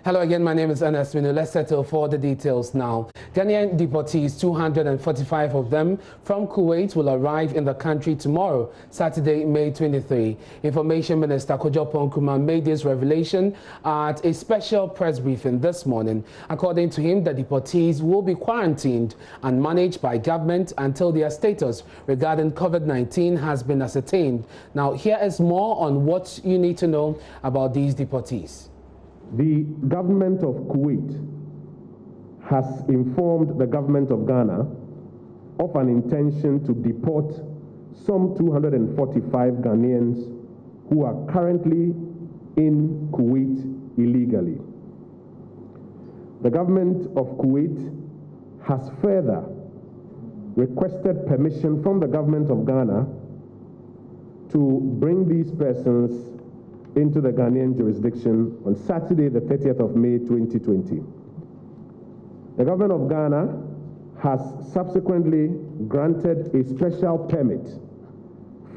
Hello again, my name is Ernest Minu. Let's settle for the details now. Ghanaian deportees, 245 of them from Kuwait, will arrive in the country tomorrow, Saturday, May 23. Information Minister Kojo Nkrumah made this revelation at a special press briefing this morning. According to him, the deportees will be quarantined and managed by government until their status regarding COVID-19 has been ascertained. Now, here is more on what you need to know about these deportees. The government of Kuwait has informed the government of Ghana of an intention to deport some 245 Ghanaians who are currently in Kuwait illegally. The government of Kuwait has further requested permission from the government of Ghana to bring these persons into the Ghanaian jurisdiction on Saturday, the 30th of May, 2020. The government of Ghana has subsequently granted a special permit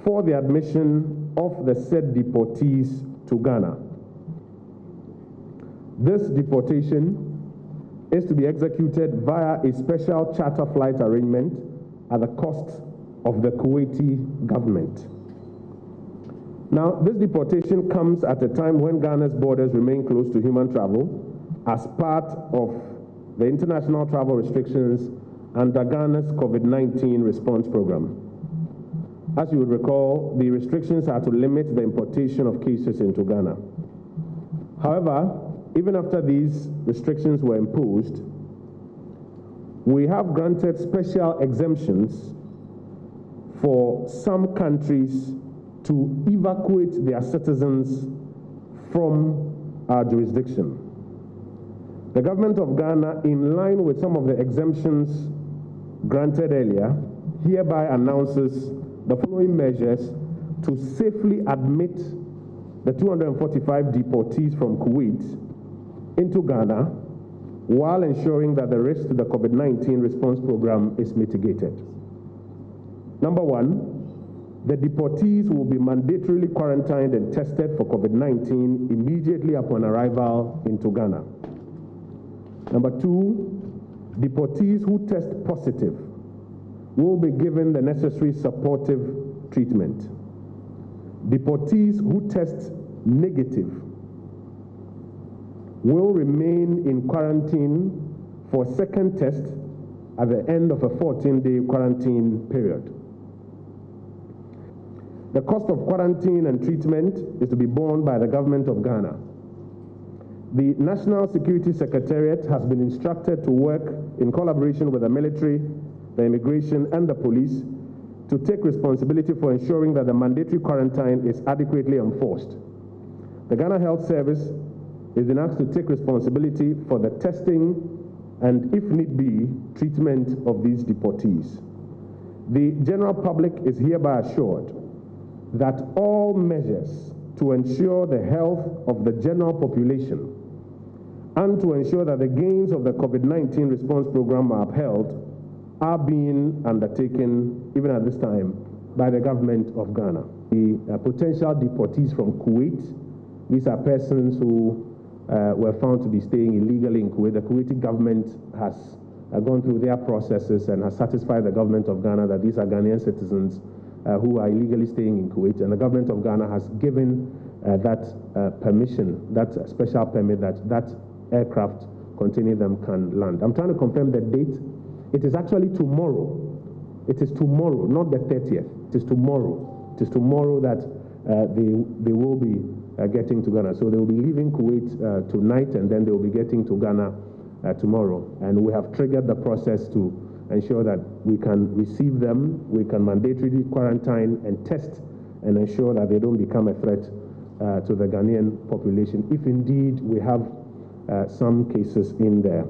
for the admission of the said deportees to Ghana. This deportation is to be executed via a special charter flight arrangement at the cost of the Kuwaiti government. Now, this deportation comes at a time when Ghana's borders remain closed to human travel as part of the international travel restrictions under Ghana's COVID-19 response program. As you would recall, the restrictions are to limit the importation of cases into Ghana. However, even after these restrictions were imposed, we have granted special exemptions for some countries to evacuate their citizens from our jurisdiction. The government of Ghana, in line with some of the exemptions granted earlier, hereby announces the following measures to safely admit the 245 deportees from Kuwait into Ghana while ensuring that the risk to the COVID-19 response program is mitigated. Number one, the deportees will be mandatorily quarantined and tested for COVID-19 immediately upon arrival into Ghana. Number two, deportees who test positive will be given the necessary supportive treatment. Deportees who test negative will remain in quarantine for a second test at the end of a 14-day quarantine period. The cost of quarantine and treatment is to be borne by the government of Ghana. The National Security Secretariat has been instructed to work in collaboration with the military, the immigration, and the police to take responsibility for ensuring that the mandatory quarantine is adequately enforced. The Ghana Health Service is been asked to take responsibility for the testing and, if need be, treatment of these deportees. The general public is hereby assured that all measures to ensure the health of the general population and to ensure that the gains of the COVID-19 response program are upheld are being undertaken, even at this time, by the government of Ghana. The potential deportees from Kuwait, these are persons who were found to be staying illegally in Kuwait. The Kuwaiti government has gone through their processes and has satisfied the government of Ghana that these are Ghanaian citizens who are illegally staying in Kuwait, and the government of Ghana has given that permission, that special permit that aircraft containing them can land. I'm trying to confirm the date. It is actually tomorrow. It is tomorrow, not the 30th. It is tomorrow. It is tomorrow that they will be getting to Ghana. So they will be leaving Kuwait tonight, and then they will be getting to Ghana tomorrow. And we have triggered the process to ensure that we can receive them, we can mandatorily quarantine and test and ensure that they don't become a threat to the Ghanaian population, if indeed we have some cases in there.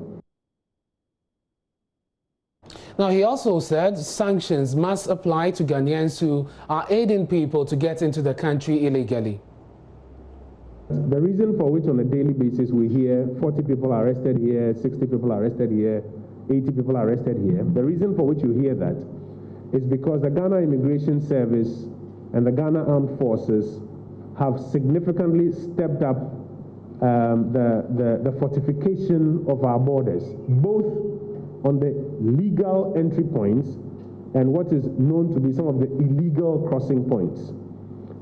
Now, he also said sanctions must apply to Ghanaians who are aiding people to get into the country illegally. The reason for which on a daily basis we hear 40 people arrested here, 60 people arrested here, 80 people arrested here. The reason for which you hear that is because the Ghana Immigration Service and the Ghana Armed Forces have significantly stepped up the fortification of our borders, both on the legal entry points and what is known to be some of the illegal crossing points.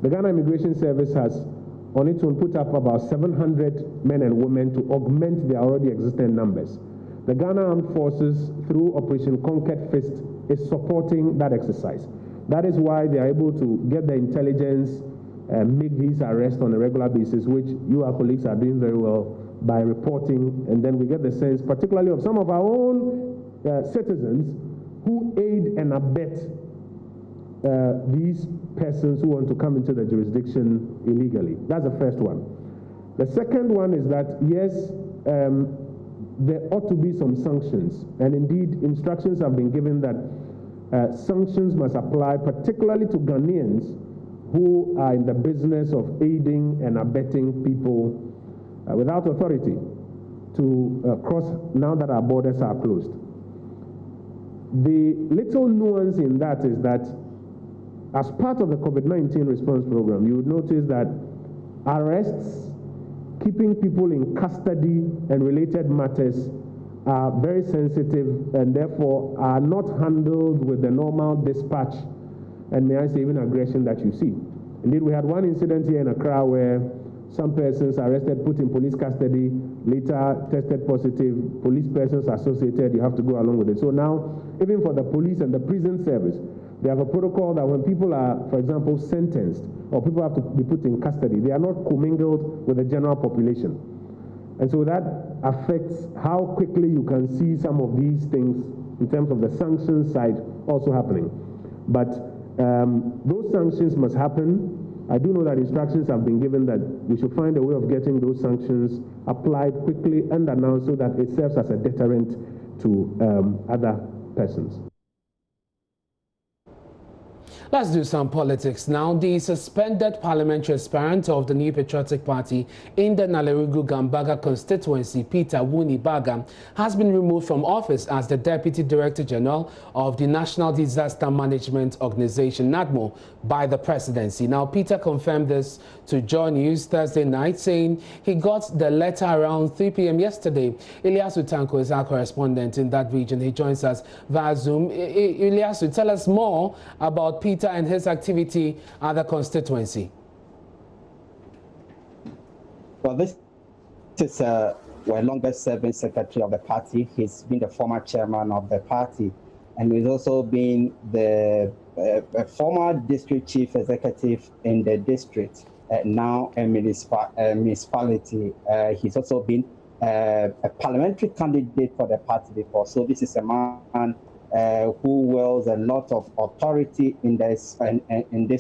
The Ghana Immigration Service has on its own put up about 700 men and women to augment their already existing numbers. The Ghana Armed Forces, through Operation Conquered Fist, is supporting that exercise. That is why they are able to get the intelligence, make these arrests on a regular basis, which you, our colleagues, are doing very well by reporting, and then we get the sense, particularly of some of our own citizens who aid and abet these persons who want to come into the jurisdiction illegally. That's the first one. The second one is that, yes, there ought to be some sanctions, and indeed instructions have been given that sanctions must apply particularly to Ghanaians who are in the business of aiding and abetting people without authority to cross now that our borders are closed. The little nuance in that is that as part of the COVID-19 response program, you would notice that arrests, keeping people in custody and related matters are very sensitive and therefore are not handled with the normal dispatch and, may I say, even aggression that you see. Indeed, we had one incident here in Accra where some persons arrested, put in police custody, later tested positive, police persons associated, you have to go along with it. So now, even for the police and the prison service, they have a protocol that when people are, for example, sentenced or people have to be put in custody, they are not commingled with the general population. And so that affects how quickly you can see some of these things in terms of the sanctions side also happening. But those sanctions must happen. I do know that instructions have been given that we should find a way of getting those sanctions applied quickly and announced so that it serves as a deterrent to other persons. Let's do some politics now. The suspended parliamentary aspirant of the New Patriotic Party in the Nalerugu Gambaga constituency, Peter Wunibaga, has been removed from office as the Deputy Director General of the National Disaster Management Organization, NADMO, by the presidency. Now, Peter confirmed this to JoyNews Thursday night, saying he got the letter around 3 p.m. yesterday. Ilyasu Tanko is our correspondent in that region. He joins us via Zoom. Ilyasu, tell us more about Peter and his activity at the constituency. Well, this is longest serving secretary of the party. He's been the former chairman of the party, and he's also been the former district chief executive in the district, now a municipality. He's also been a parliamentary candidate for the party before. So this is a man who wields a lot of authority in this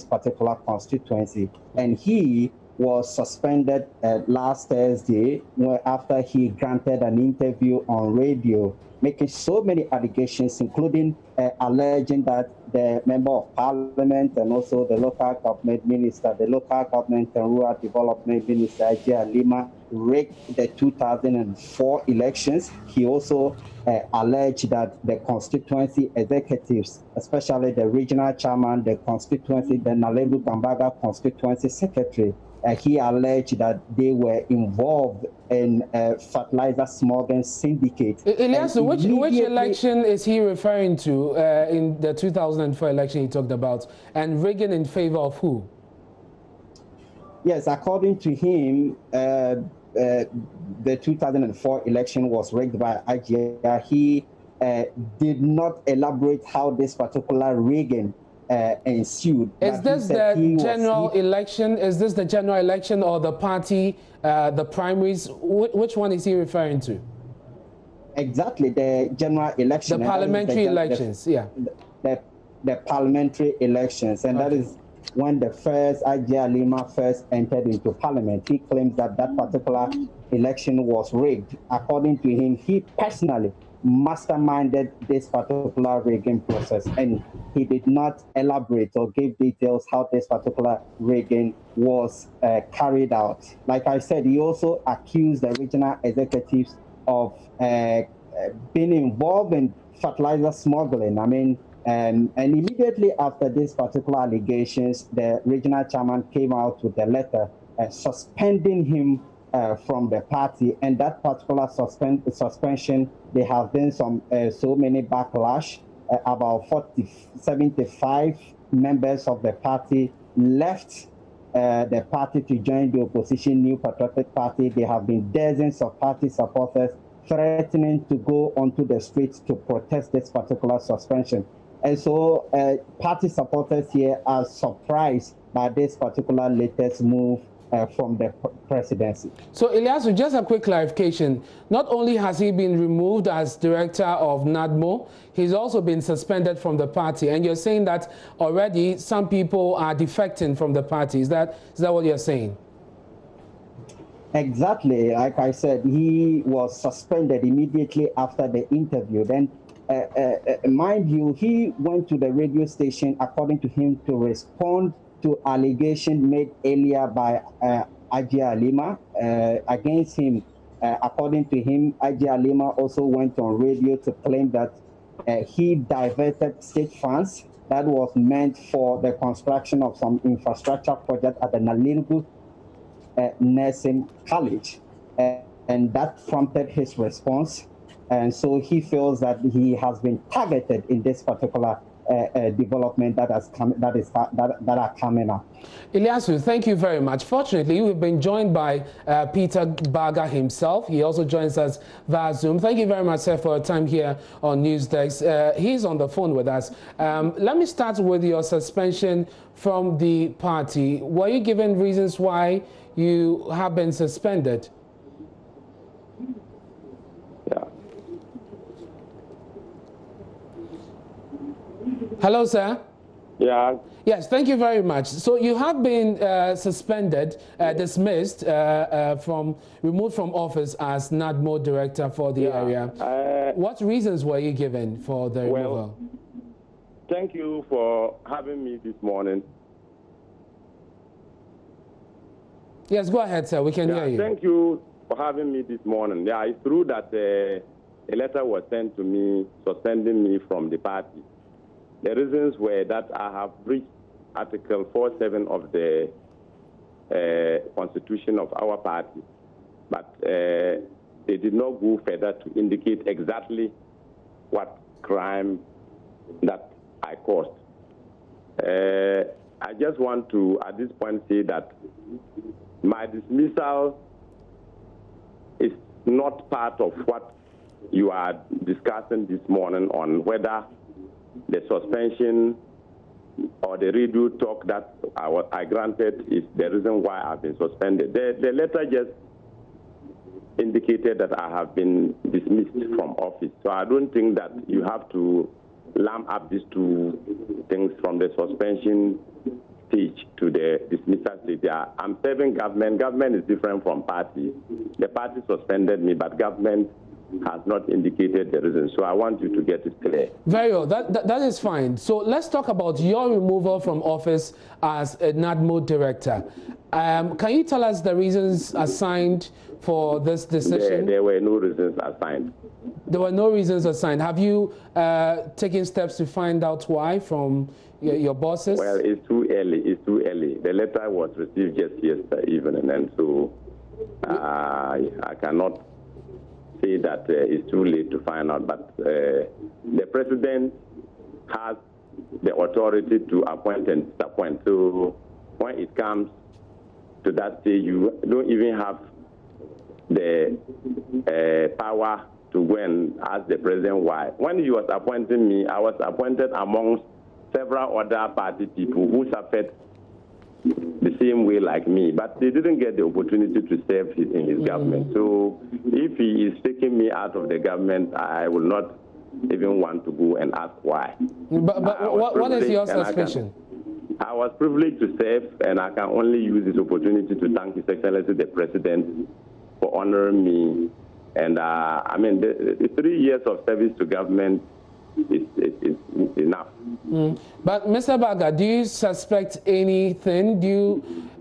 particular constituency, and he was suspended last Thursday after he granted an interview on radio, making so many allegations, including alleging that the member of parliament and also the local government minister, the local government and rural development minister, Ajay Lima, rigged the 2004 elections. He also alleged that the constituency executives, especially the regional chairman, the constituency, the Nalerugu Gambaga constituency secretary, he alleged that they were involved in fertilizer smuggling syndicate. Elias, which election is he referring to in the 2004 election he talked about, and rigging in favor of who? Yes, according to him, the 2004 election was rigged by IGR. He did not elaborate how this particular rigging ensued. Is this the general election? Is this the general election or the party, the primaries? Which one is he referring to? Exactly, the general election. The parliamentary elections, yeah. The parliamentary elections, and that is when the first Ajay Lima first entered into parliament. He claims that that particular election was rigged. According to him, he personally masterminded this particular rigging process, and he did not elaborate or give details how this particular rigging was carried out. Like I said, he also accused the regional executives of being involved in fertilizer smuggling. I mean, and immediately after these particular allegations, the regional chairman came out with a letter suspending him from the party, and that particular suspension, there have been so many backlash. About 75 members of the party left the party to join the opposition New Patriotic Party. There have been dozens of party supporters threatening to go onto the streets to protest this particular suspension. And so party supporters here are surprised by this particular latest move from the presidency. So, Ilyasu, just a quick clarification. Not only has he been removed as director of NADMO, he's also been suspended from the party. And you're saying that already some people are defecting from the party. Is that what you're saying? Exactly. Like I said, he was suspended immediately after the interview. Then, mind you, he went to the radio station, according to him, to respond to allegation made earlier by Ajia Alima against him. According to him, Ajia Alima also went on radio to claim that he diverted state funds that was meant for the construction of some infrastructure project at the Nalirgu Nursing College. And that prompted his response. And so he feels that he has been targeted in this particular development that are coming up. Ilyasu, thank you very much. Fortunately, we've been joined by Peter Baga himself. He also joins us via Zoom. Thank you very much, sir, for your time here on News Desk. He's on the phone with us. Let me start with your suspension from the party. Were you given reasons why you have been suspended? Hello, sir. Yeah. Yes, thank you very much. So you have been suspended, dismissed, removed from office as NADMO director for the area. What reasons were you given for the removal? Thank you for having me this morning. Yes, go ahead, sir. We can hear you. Thank you for having me this morning. Yeah, it's true that a letter was sent to me suspending me from the party. The reasons were that I have breached Article 47 of the Constitution of our party, but they did not go further to indicate exactly what crime that I caused. I just want to, at this point, say that my dismissal is not part of what you are discussing this morning on whether the suspension or the radio talk that I granted is the reason why I've been suspended. The letter just indicated that I have been dismissed from office. So I don't think that you have to lump up these two things from the suspension stage to the dismissal stage. I'm serving government. Government is different from party. The party suspended me, but government has not indicated the reason. So I want you to get it clear. Very well. That is fine. So let's talk about your removal from office as a NADMO director. Can you tell us the reasons assigned for this decision? There were no reasons assigned. There were no reasons assigned. Have you taken steps to find out why from your bosses? Well, it's too early. It's too early. The letter was received just yesterday evening, and so I cannot say that it's too late to find out. But the president has the authority to appoint and disappoint. So when it comes to that stage, you don't even have the power to go and ask the president why. When he was appointing me, I was appointed amongst several other party people who suffered the same way like me, but they didn't get the opportunity to serve in his government. So if he is taking me out of the government, I will not even want to go and ask why. But what is your suspicion? I was privileged to serve, and I can only use this opportunity to thank His Excellency the President for honoring me. And I mean, the 3 years of service to government is enough. But Mr. Baga, do you suspect anything?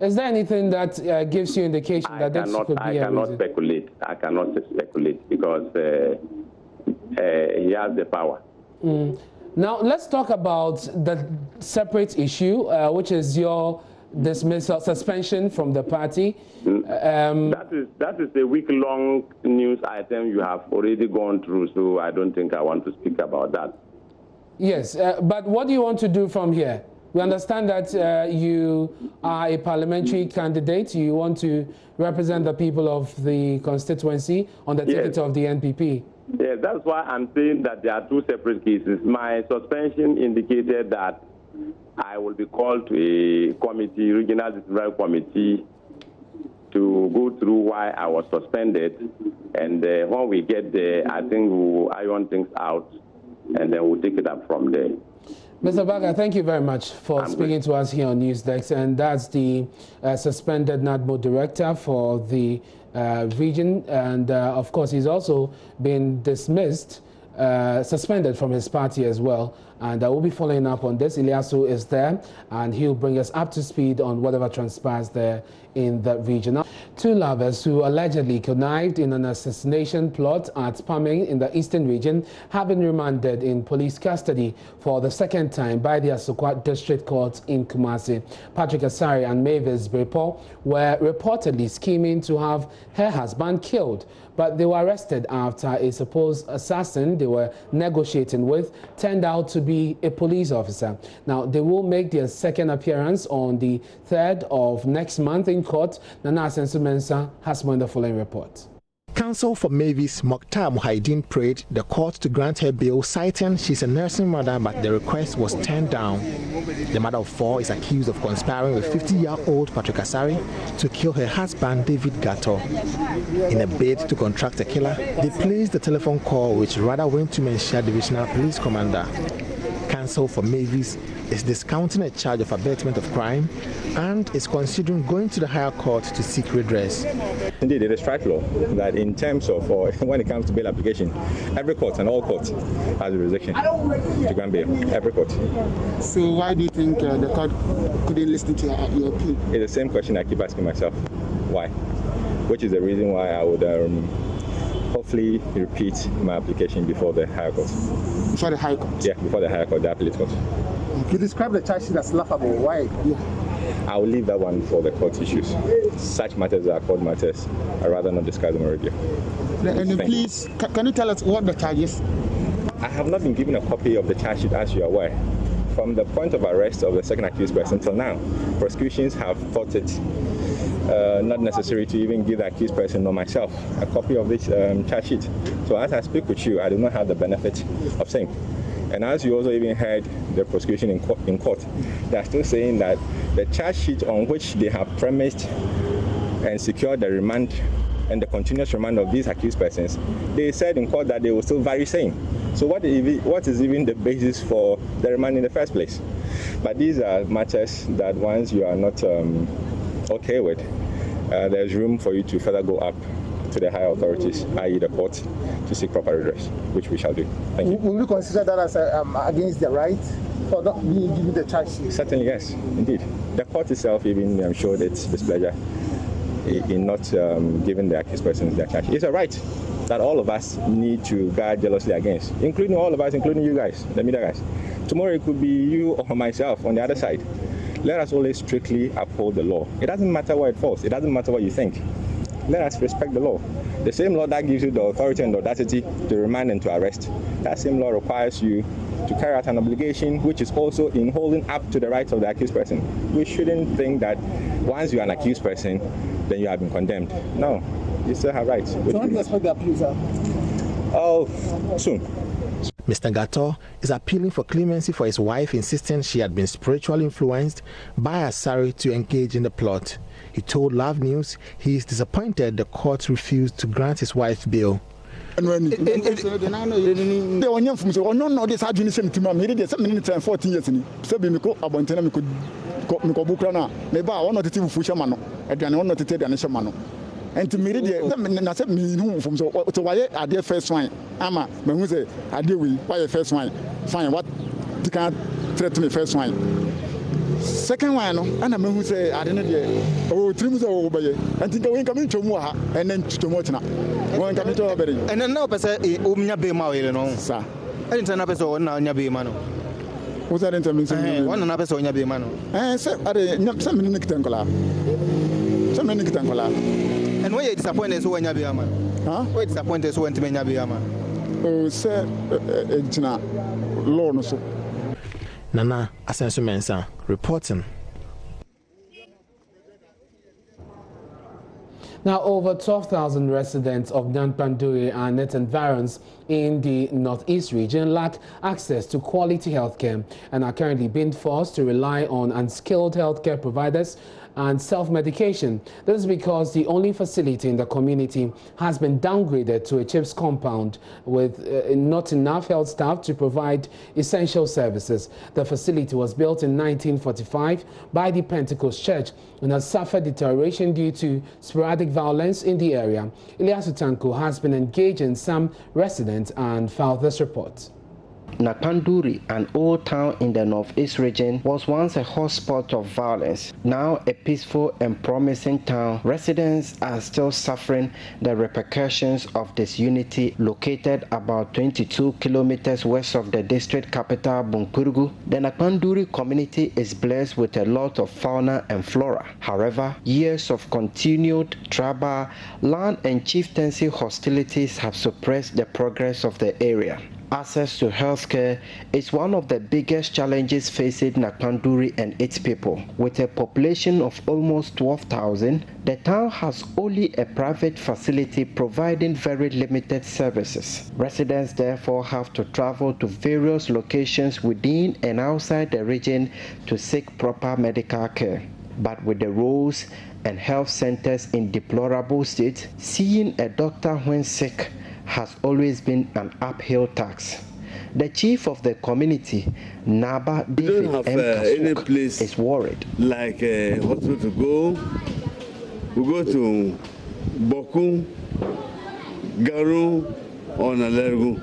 Is there anything that gives you indication that this could be a reason? I cannot speculate because he has the power. Now let's talk about the separate issue, which is your dismissal, suspension from the party. That is a week-long news item you have already gone through, so I don't think I want to speak about that. Yes, but what do you want to do from here? We understand that you are a parliamentary candidate. You want to represent the people of the constituency on the ticket of the NPP. Yeah, that's why I'm saying that there are two separate cases. My suspension indicated that I will be called to a committee, regional disciplinary committee, to go through why I was suspended. And when we get there, I think we will iron things out, and then we'll take it up from there. Mr. Baga, thank you very much for speaking to us here on News Desk. And that's the suspended NADMO director for the region. And of course, he's also been dismissed, suspended from his party as well. And we'll be following up on this. Ilyasu is there, and he'll bring us up to speed on whatever transpires there in the region. Now, two lovers who allegedly connived in an assassination plot at Pameng in the eastern region have been remanded in police custody for the second time by the Asokwa District Court in Kumasi. Patrick Asari and Mavis Brepo were reportedly scheming to have her husband killed, but they were arrested after a supposed assassin they were negotiating with turned out to be a police officer. Now, they will make their second appearance on the 3rd of next month in court. Nana Asensu Mensah has more in the following report. Counsel for Mavis, Mokhtar Muhaideen, prayed the court to grant her bail, citing she's a nursing mother, but the request was turned down. The mother of 4 is accused of conspiring with 50-year-old Patrick Asari to kill her husband, David Gatto. In a bid to contract a killer, they placed the telephone call which rather went to Menchia Divisional Police Commander. Counsel for Mavis is discounting a charge of abetment of crime and is considering going to the higher court to seek redress. Indeed, it is strike law that in terms of when it comes to bail application, every court and all courts has a jurisdiction to grant bail. Every court. So why do you think the court couldn't listen to your plea? It's the same question I keep asking myself. Why? Which is the reason why I would hopefully repeat my application before the higher court. Before the high court? Yeah, before the higher court, the appellate court. You describe the charge sheet as laughable. Why? Yeah. I will leave that one for the court issues. Such matters are court matters. I'd rather not discuss them on radio. And please, can you tell us what the charge is? I have not been given a copy of the charge sheet, as you are aware. From the point of arrest of the second accused person till now, prosecutions have thought it not necessary to even give the accused person or myself a copy of this charge sheet. So as I speak with you, I do not have the benefit of saying. And as you also even heard the prosecution in court, they are still saying that the charge sheet on which they have premised and secured the remand and the continuous remand of these accused persons, they said in court that they will still vary same. So what is even the basis for the remand in the first place? But these are matters that once you are not okay with, there's room for you to further go up to the higher authorities, i.e. the court, to seek proper redress, which we shall do. Thank you. Will you consider that as against the right for not being given the charge sheet? Certainly, yes, indeed. The court itself even showed its displeasure in not giving the accused persons their charge sheet. It's a right that all of us need to guard jealously against, including all of us, including you guys, the media guys. Tomorrow it could be you or myself on the other side. Let us always strictly uphold the law. It doesn't matter where it falls. It doesn't matter what you think. Let us respect the law. The same law that gives you the authority and the audacity to remand and to arrest, that same law requires you to carry out an obligation which is also in holding up to the rights of the accused person. We shouldn't think that once you're an accused person, then you have been condemned. No, you still have rights. So when do you expect the appeal, sir? Oh, soon. Mr. Gatto is appealing for clemency for his wife, insisting she had been spiritually influenced by Asari to engage in the plot. He told Love News he is disappointed the court refused to grant his wife bail. And to me, I said, me from so why are there first wine? Ama, but who say, I deal with why first wine? Fine, what you can't threaten me first wine. Second one, and I'm who say, I didn't hear. Oh, trims over here. And think I'm coming to Moha and then to Motina. One coming to Alberry. And then now, Passa, Umia Bema, sir. I didn't turn up as all now, Yabimano. What's that in terms of one another so you be man? Some many Tangola. Some many Tangola. And why you disappointed when you be a man? Huh? Why disappointed when you be a man? Oh, sir, it's not law. So. Nana Asensu Mensah reporting. Now, over 12,000 residents of Nyankpanduri and its environs in the northeast region lack access to quality healthcare and are currently being forced to rely on unskilled healthcare providers and self-medication. This is because the only facility in the community has been downgraded to a CHIPS compound with not enough health staff to provide essential services. The facility was built in 1945 by the Pentecost Church and has suffered deterioration due to sporadic violence in the area. Ilyasu Tanko has been engaging some residents and filed this report. Nyankpanduri, an old town in the northeast region, was once a hotspot of violence. Now a peaceful and promising town, residents are still suffering the repercussions of disunity. Located about 22 kilometers west of the district capital, Bunkurugu, the Nyankpanduri community is blessed with a lot of fauna and flora. However, years of continued tribal, land and chieftaincy hostilities have suppressed the progress of the area. Access to healthcare is one of the biggest challenges facing Nyankpanduri and its people. With a population of almost 12,000, the town has only a private facility providing very limited services. Residents therefore have to travel to various locations within and outside the region to seek proper medical care. But with the roads and health centers in deplorable state, seeing a doctor when sick has always been an uphill task. The chief of the community, Naba David any place is worried. Like a hospital to go, we go to Boku, Garu, or Nalergu,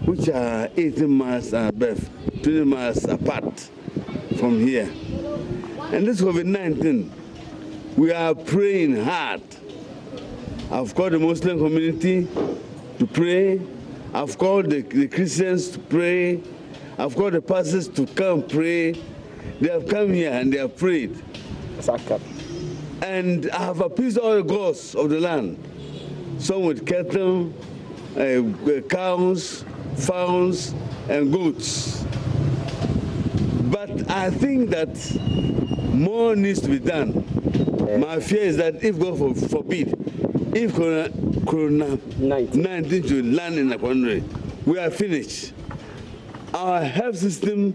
which are 18 miles above, 20 miles apart from here. And this COVID-19, we are praying hard. I've called the Muslim community to pray. I've called the Christians to pray. I've called the pastors to come pray. They have come here and they have prayed. And I have appeased all the gods of the land. Some with cattle, cows, fowls, and goats. But I think that more needs to be done. My fear is that if God forbid, if Corona-19 should land in Nyankpanduri, we are finished. Our health system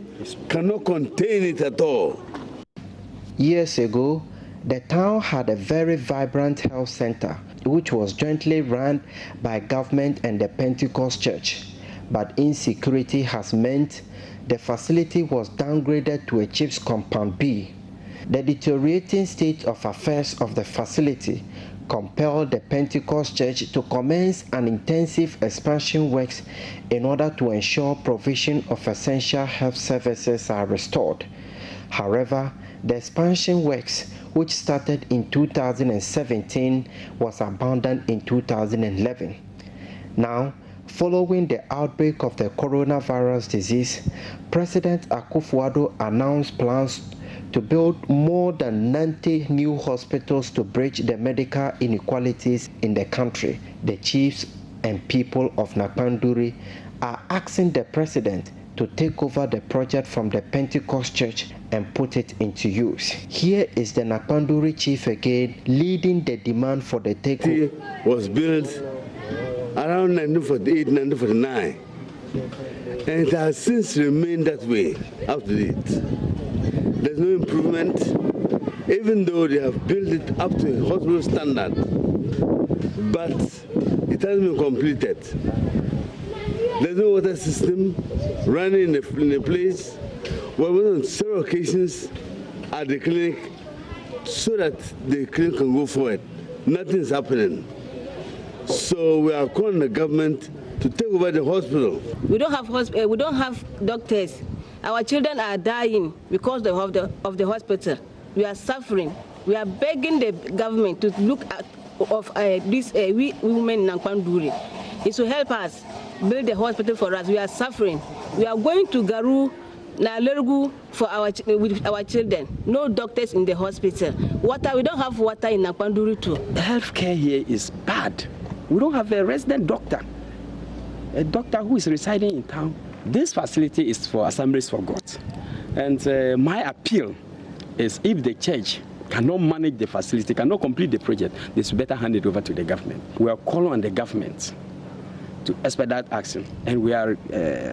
cannot contain it at all. Years ago, the town had a very vibrant health center, which was jointly run by government and the Pentecost Church. But insecurity has meant the facility was downgraded to a CHIPS Compound B. The deteriorating state of affairs of the facility compelled the Pentecost Church to commence an intensive expansion works in order to ensure provision of essential health services are restored. However, the expansion works, which started in 2017, was abandoned in 2011. Now, following the outbreak of the coronavirus disease, President Akufo-Addo announced plans to build more than 90 new hospitals to bridge the medical inequalities in the country. The chiefs and people of Nyankpanduri are asking the president to take over the project from the Pentecost Church and put it into use. Here is the Nyankpanduri chief again, leading the demand for the takeover. It was built around 1948, 1949, and it has since remained that way up to date. There's no improvement, even though they have built it up to a hospital standard, but it hasn't been completed. There's no water system running in a place. We went on several occasions at the clinic so that the clinic can go forward. Nothing's happening. So we are calling the government to take over the hospital. We don't have doctors. Our children are dying because of the hospital. We are suffering. We are begging the government to look at these we women in Nyankpanduri. It should help us build the hospital for us. We are suffering. We are going to Garu Now, for with our children, no doctors in the hospital. Water, we don't have water in Nakpanduri too. Healthcare here is bad. We don't have a resident doctor, a doctor who is residing in town. This facility is for Assemblies for God. And my appeal is if the church cannot manage the facility, cannot complete the project, they should better hand it over to the government. We are calling on the government to expedite action, and we are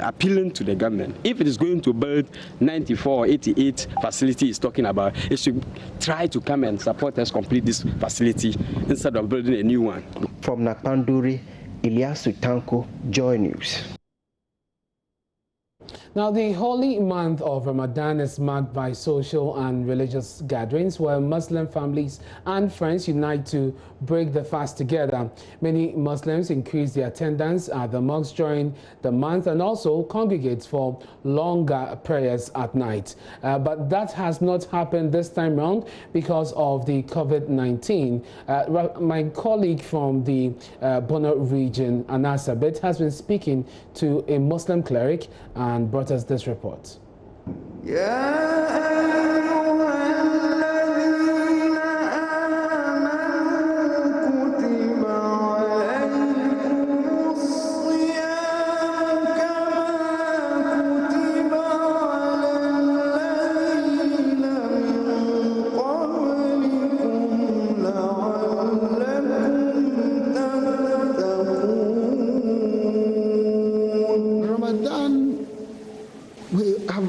appealing to the government. If it is going to build 94 or 88 facility is talking about, it should try to come and support us complete this facility instead of building a new one. From Nakpanduri, Ilyasu Tanko, Joy News. Now, the holy month of Ramadan is marked by social and religious gatherings where Muslim families and friends unite to break the fast together. Many Muslims increase their attendance at the mosques during the month and also congregate for longer prayers at night. But that has not happened this time around because of the COVID-19. My colleague from the Bono region, Anas Abed, has been speaking to a Muslim cleric and brought us this report.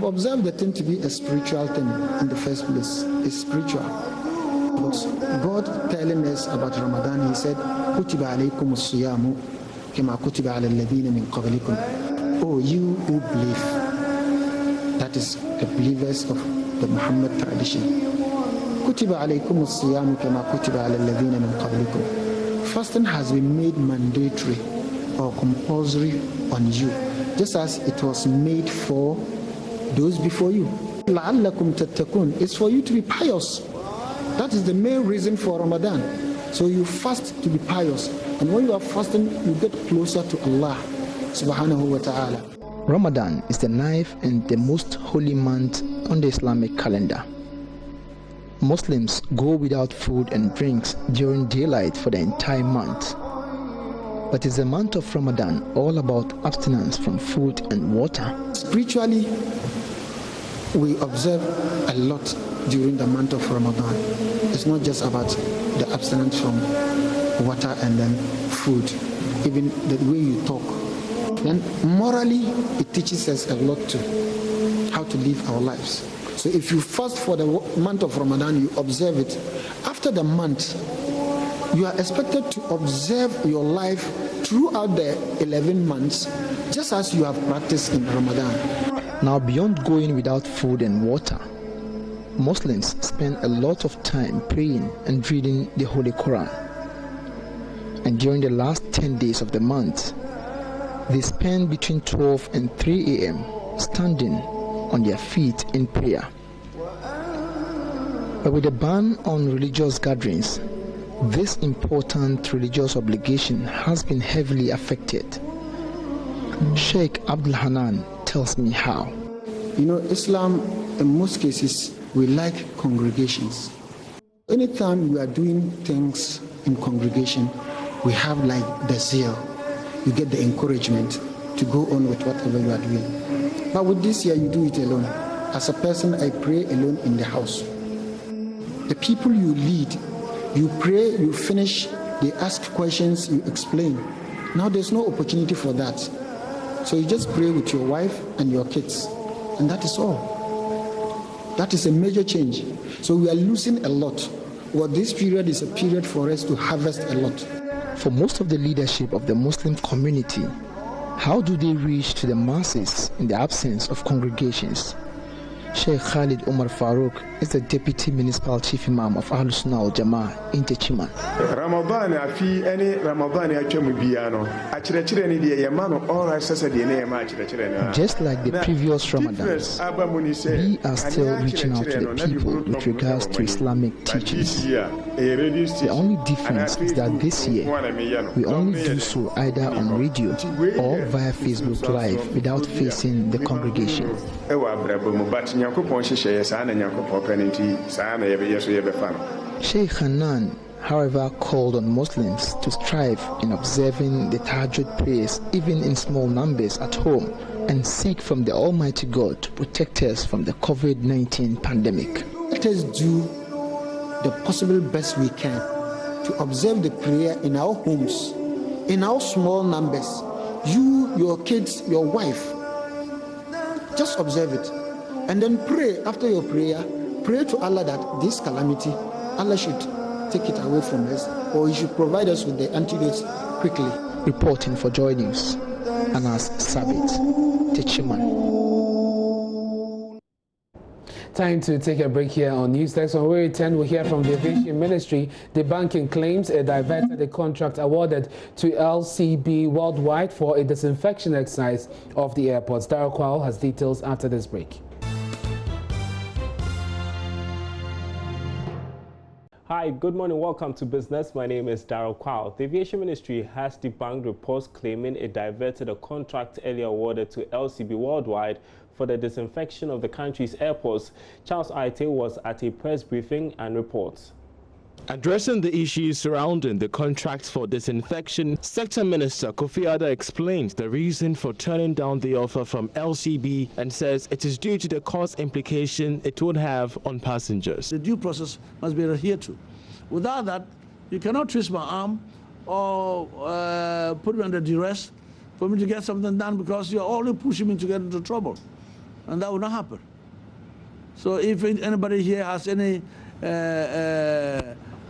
Observe the thing to be a spiritual thing in the first place. It's spiritual. Because God telling us about Ramadan, He said, "Kutiba alaykum as-siyamu kama kutiba ala alladhina min qablikum." Oh, you who believe, that is the believers of the Muhammad tradition. Kutiba alaykum as-siyamu kama kutiba ala alladhina min qablikum. Fasting has been made mandatory or compulsory on you, just as it was made for those before you. لَعَلَّكُمْ تَتَّقُونَ. It's for you to be pious. That is the main reason for Ramadan. So you fast to be pious. And when you are fasting, you get closer to Allah subhanahu wa ta'ala. Ramadan is the ninth and the most holy month on the Islamic calendar. Muslims go without food and drinks during daylight for the entire month. But is the month of Ramadan all about abstinence from food and water? Spiritually, we observe a lot during the month of Ramadan. It's not just about the abstinence from water and then food, even the way you talk. Then morally, it teaches us a lot too, how to live our lives. So if you fast for the month of Ramadan, you observe it. After the month, you are expected to observe your life throughout the 11 months, just as you have practiced in Ramadan. Now, beyond going without food and water, Muslims spend a lot of time praying and reading the Holy Quran. And during the last 10 days of the month, they spend between 12 and 3 a.m. standing on their feet in prayer. But with the ban on religious gatherings, this important religious obligation has been heavily affected. Sheikh Abdul Hanan tells me how. You know, Islam, in most cases, we like congregations. Anytime we are doing things in congregation, we have like the zeal. You get the encouragement to go on with whatever you are doing. But with this year, you do it alone. As a person, I pray alone in the house. The people you lead, you pray, you finish, they ask questions, you explain. Now there's no opportunity for that. So you just pray with your wife and your kids, and that is all. That is a major change. So we are losing a lot. Well, this period is a period for us to harvest a lot. For most of the leadership of the Muslim community, how do they reach to the masses in the absence of congregations? Sheikh Khalid Umar Farouk is the Deputy Municipal Chief Imam of Ahlus Sunnah Wal Jama'ah in Techiman. Ramadan afi any Ramadan atwam biano akyerɛkyerɛ ne de yemano all access de ne yema akyerɛkyerɛ. Just like the previous Ramadans, we are still reaching out to the people with regards to Islamic teachings. The only difference is that this year, we only do so either on radio or via Facebook Live without facing the congregation. Sheikh Hanan, however, called on Muslims to strive in observing the Tahajjud prayers even in small numbers at home and seek from the Almighty God to protect us from the COVID-19 pandemic. Let us do the possible best we can to observe the prayer in our homes, in our small numbers. You, your kids, your wife, just observe it. And then pray after your prayer. Pray to Allah that this calamity, Allah should take it away from us, or He should provide us with the antidotes quickly. Reporting for Joy News, Anas Sabit, Techiman. Time to take a break here on News Desk. On Way 10, we'll hear from the Aviation Ministry. The banking claims it diverted the contract awarded to LCB Worldwide for a disinfection exercise of the airports. Daryl Kwal has details after this break. Hi, good morning. Welcome to Business. My name is Daryl Kwal. The Aviation Ministry has debunked reports claiming it diverted a contract earlier awarded to LCB Worldwide for the disinfection of the country's airports. Charles Aite was at a press briefing and reports. Addressing the issues surrounding the contracts for disinfection, Sector Minister Kofi Ada explains the reason for turning down the offer from LCB and says it is due to the cost implication it would have on passengers. The due process must be adhered to. Without that, you cannot twist my arm or put me under duress for me to get something done, because you're only pushing me to get into trouble. And that will not happen. So if anybody here has any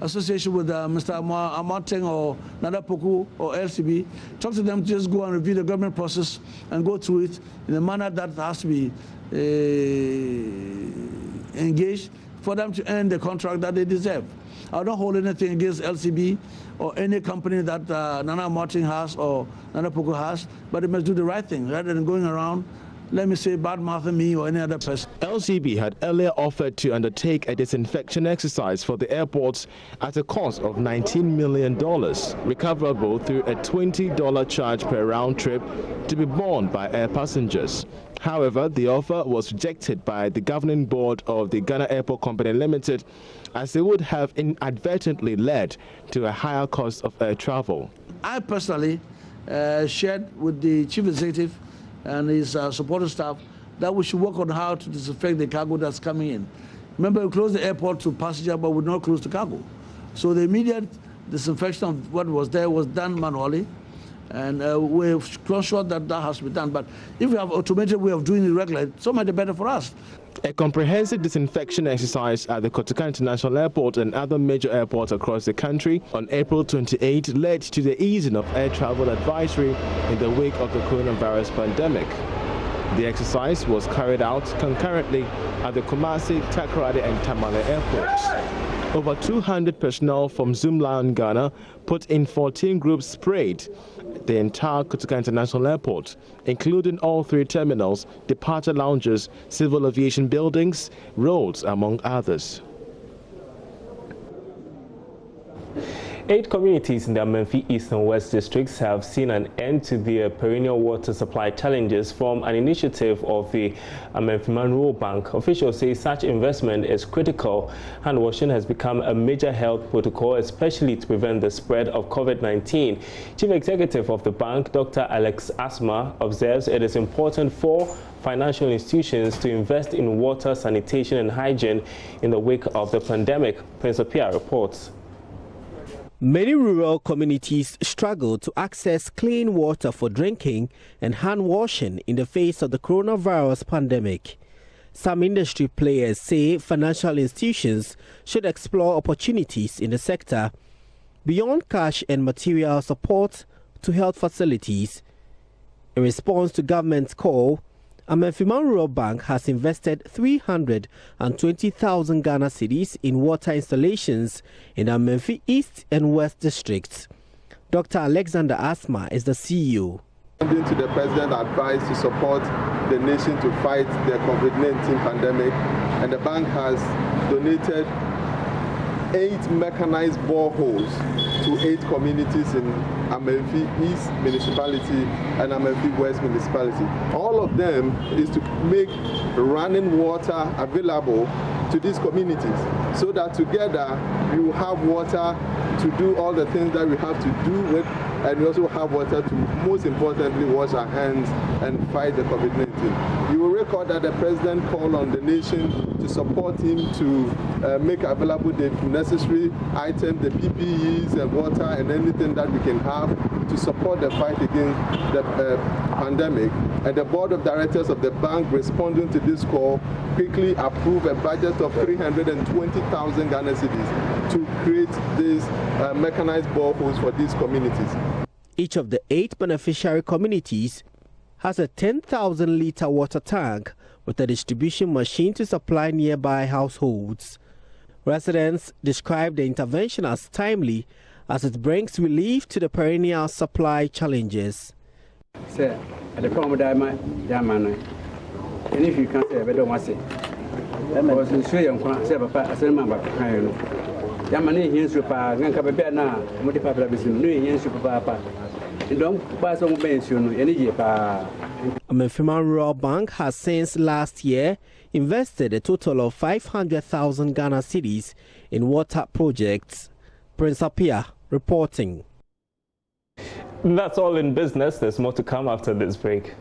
association with Mr. Amarteng or Nada Poku or LCB, talk to them to just go and review the government process and go through it in a manner that has to be engaged for them to earn the contract that they deserve. I don't hold anything against LCB or any company that Nana Amarteng has or Nada Poku has, but they must do the right thing rather than going around, let me say, bad-mouthing me or any other person. LCB had earlier offered to undertake a disinfection exercise for the airports at a cost of $19 million, recoverable through a $20 charge per round trip to be borne by air passengers. However, the offer was rejected by the governing board of the Ghana Airport Company Limited, as it would have inadvertently led to a higher cost of air travel. I personally shared with the chief executive and his supporting staff that we should work on how to disinfect the cargo that's coming in. Remember, we closed the airport to passenger, but we not close the cargo. So the immediate disinfection of what was there was done manually, and we're sure that that has to be done. But if we have automated way of doing it regularly, so much the better for us. A comprehensive disinfection exercise at the Kotoka International Airport and other major airports across the country on April 28 led to the easing of air travel advisory in the wake of the coronavirus pandemic. The exercise was carried out concurrently at the Kumasi, Takoradi and Tamale airports. Over 200 personnel from Zoomlion Ghana put in 14 groups sprayed the entire Kotoka International Airport, including all 3 terminals, departure lounges, civil aviation buildings, roads, among others. 8 communities in the Amenfi East and West districts have seen an end to their perennial water supply challenges from an initiative of the Amenfi Rural Bank. Officials say such investment is critical. Hand washing has become a major health protocol, especially to prevent the spread of COVID-19. Chief Executive of the bank, Dr. Alex Asma, observes it is important for financial institutions to invest in water, sanitation and hygiene in the wake of the pandemic. Prince Apia reports. Many rural communities struggle to access clean water for drinking and hand washing in the face of the coronavirus pandemic. Some industry players say financial institutions should explore opportunities in the sector beyond cash and material support to health facilities. In response to government's call, Amenfi Rural Bank has invested 320,000 Ghana cedis in water installations in the Amenfi East and West districts. Dr. Alexander Asma is the CEO. To the President advised to support the nation to fight the COVID-19 pandemic, and the bank has donated 8 mechanized boreholes to 8 communities in Amenfi East Municipality and Amenfi West Municipality. All of them is to make running water available to these communities so that together we will have water to do all the things that we have to do with, and we also have water to, most importantly, wash our hands and fight the COVID-19. You will recall that the president called on the nation to support him to make available the necessary items, the PPEs and water and anything that we can have to support the fight against the pandemic. And the board of directors of the bank, responding to this call, quickly approved a budget of 320,000 Ghana cedis to create these mechanized boreholes for these communities. Each of the 8 beneficiary communities has a 10,000-litre water tank with a distribution machine to supply nearby households. Residents describe the intervention as timely as it brings relief to the perennial supply challenges. Sir, at the problem with and if you can't say, I don't want to say. I was in Sweden, say, Papa, I said, Mamma, Yamani, here's your pa, Gankabana, Motipapa, here's your papa. And don't pass on mention any year. Amenfi Rural Bank has since last year invested a total of 500,000 Ghana cedis in water projects. Prince Apia reporting. That's all in business. There's more to come after this break.